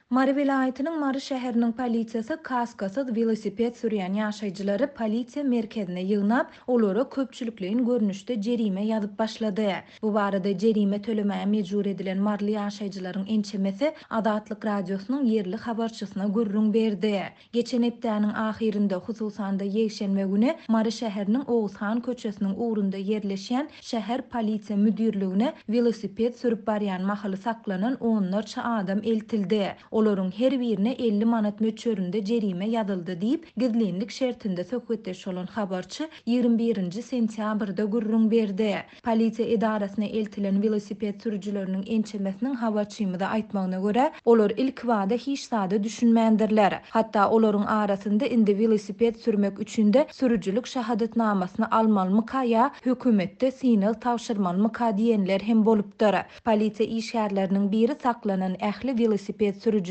Mary vilayetinin Mary şäheriniň polisiýasy kaskasız velosiped sürýän ýaşaýjylary polisiýa merkezine ýygnap, olara köpçülikliň görnüşde jerime ýazyp başlady. Bu barada jerime tölemäge mejbur edilen marly ýaşaýjylaryň ençemesi Adatlyk radiosynyň yerli habarçysyna gürrüň berdi. Geçen hepdäniň ahirinde hususanda ýekşenme güni Mary şäheriniň Oğuzhan köçesiniň ugrunda yerleşýän şäher polisiýa müdürligine velosiped sürüp barýan mahaly saklanan onlarça adam eltildi. Olaryň her birine 50 manat möçöründe jerime ýazyldy diýip gizlenlik şertinde söhbetdeş bolan habarçy 21 sentýabrda gürrüň berdi. Polisiýa idarasyna eltilen velosiped sürüjüleriniň ençemesiniň habarçymyza aýtmagyna görä, olar ilk wada hiç sada düşünmändirler. Hatda olaryň arasynda indi velosiped sürmek üçin-de sürüjülük şahadatnamasyny almalmyka ýa hökümetde sinyal tawşyrmalmyka diýenler hem bolupdyr. Polisiýa işgärleriniň biri saklanan ähli velosiped sürüjüsine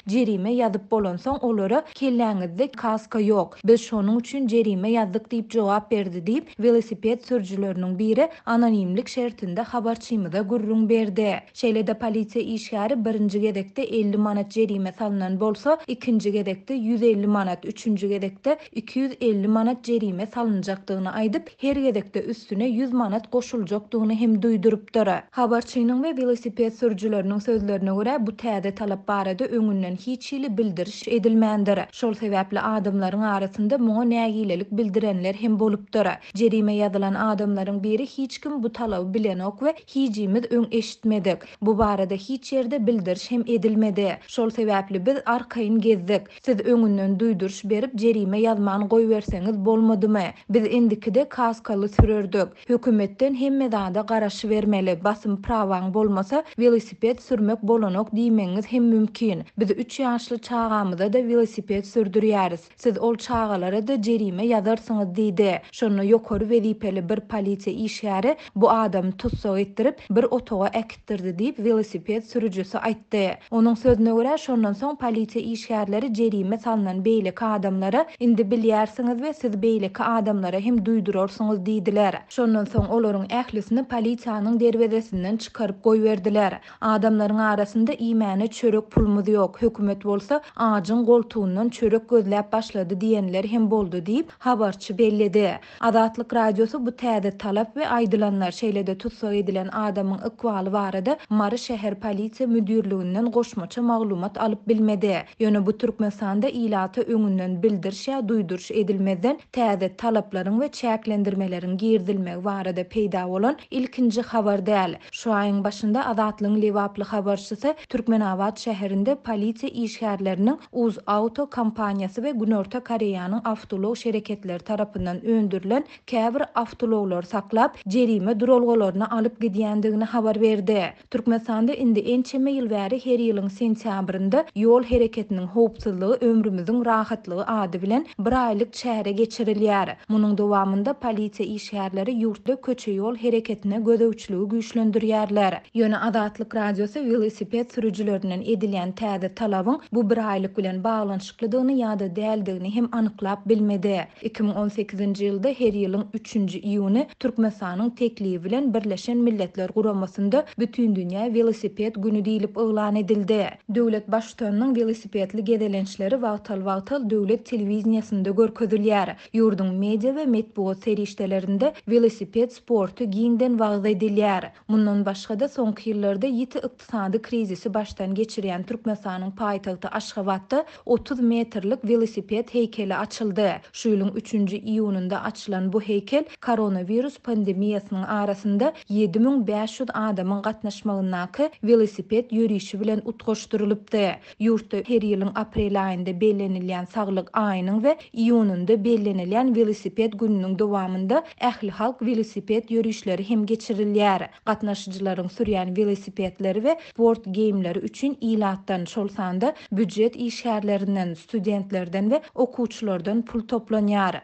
jerime ýazyp bolan soň olary kelläňizde kaska ýok. Biz şonuň üçin jerime ýazdyk diýip jogap berdi diýip velosiped sürüjüleriniň biri anonimlik şertinde habarçymyza gürrüň berdi. Şeýle-de polisiýa işgäri birinji gedekde 50 manat jerime salynan bolsa, ikinji gedekde 150 manat, üçüncü gedekde 250 manat jerime salynjakdygyny aýdyp, her gedekde üstüne 100 manat goşuljakdygyny hem duýdurupdyr. Habarçynyň we velosiped sürüjüleriniň sözlerine görä, bu täze talap barada öňünden hiç hili bildiriş edilmändir. Şol sebäpli adamlaryň arasynda muňa nägilelik bildirenler hem bolupdyr. Jerime ýazylan adamlaryň biri hiç kim bu talaby bilenok we hijimiz öň eşitmedik. Bu barada hiç ýerde bildiriş hem edilmedi. Şol sebäpli biz arkaýyn gezdik. Siz öňünden duýduruş berip jerime ýazmagyny goýberseňiz bolmadymy? Biz indikide kaskaly sürerdik. Hökümetden hemme zada garaşy bermeli. Basym prawaň bolmasa velosiped sürmek bolanok diýmeňiz hem mümkin. Biz 3 ýaşly çağamyzda da velosiped sürdürýäris. Siz ol çağalara da jerime ýazarsyňyz diýdi. Şonu ýokary wezipeli bir polisiýa işgäri bu adamy tutsak etdirip bir otoga äkitdirdi diýip velosiped sürüjüsi aýtdy. Onuň sözüne görä şondan soň polisiýa işgärleri jerime salynan beýleki adamlara indi bilýärsiňiz we siz beýleki adamlara hem duýdurarsyňyz diýdiler. Şondan soň olaryň ählisini polisiýanyň derwezesinden çykaryp goýberdiler. Adamlaryň arasynda iýmäne çörek pulumuz ýok. Hökümet bolsa ağacın goltuğundan çörek gözläp başlady diýenler hem boldy diýip habarçy belledi. Adatlyk radiosu bu täze talap we aýdylanlar şeýle-de tutsak edilen adamyň ykbaly barada Mary şäher polisiýa müdürliginden goşmaça maglumat alyp bilmedi. Ýöne bu Türkmenistanda ilata öňünden bildiriş ýa duýduruş edilmeden täze talaplaryň we çäklendirmeleriň girdilmegi barada peýda bolan ilkinji habar däl. Şu aýyň başynda Adatlyň lewaply habarçysy Türkmenabad şäherinde polisiýa işgärleriniň Uz Auto kompaniýasy we Günorta Koreýanyň awtolog şereketleri tarapyndan öndürilen käbir awtologlar saklap, jerime duralgalaryny alyp gidýändigini habar berdi. Türkmenistanda indi ençeme ýyl bäri her ýylyň sentýabrynda ýol hereketiniň howpsuzlygy, ömrümizin rahatlygy ady bilen bir aýlyk çäre geçirilýär. Munyň dowamında polisiýa işgärleri ýurtda köçe ýol hereketine gödäwçiligi güýçlendirýärler. Ýöne Adatlyk radiosu velosiped sürüjülerinden edilýän täze talabyň bu bir aýlyk bilen baglanşyklydygyny ýa-da däldigini hem anyklap bilmedi. 2018-nji ýylda her ýylyň 3-nji iýuny Türkmenistanyň teklibi bilen Birleşen Milletler Guramasynda bütün dünýä velosiped güni diýilip oglan edildi. Döwlet başçysynyň velosipedli gedelençleri wagtal döwlet telewiziýasynda görkezilýär. Ýurdun media we metbuat serişdelerinde velosiped sportu giňden wagda edilýär. Mundan başga da soňky ýyllarda ýiti ykdysady krizisi başdan geçirýän Türkmenistanyň paýtagty Aşgabatda 30 metrlik velosiped heykeli açyldy. Şu ýylyň 3-nji iýununda açylan bu heykel koronavirus pandemiýasynyň arasynda 7500 adamyň gatnaşmagynaky velosiped ýörüşi bilen utgaşdyrylypdy. Ýurtda her ýylyň aprel aýynda bellenilýän saglyk aýynyň we iýununda bellenilýän velosiped gününiň dowamında ähli halk velosiped ýörüşleri hem geçirilýär. Gatnaşyjylaryň sürýän velosipedleri we sport geýimleri üçin ilatdan şol sanda büdjet işgärlerinden, studentlerden we okuwçylardan pul toplanýar.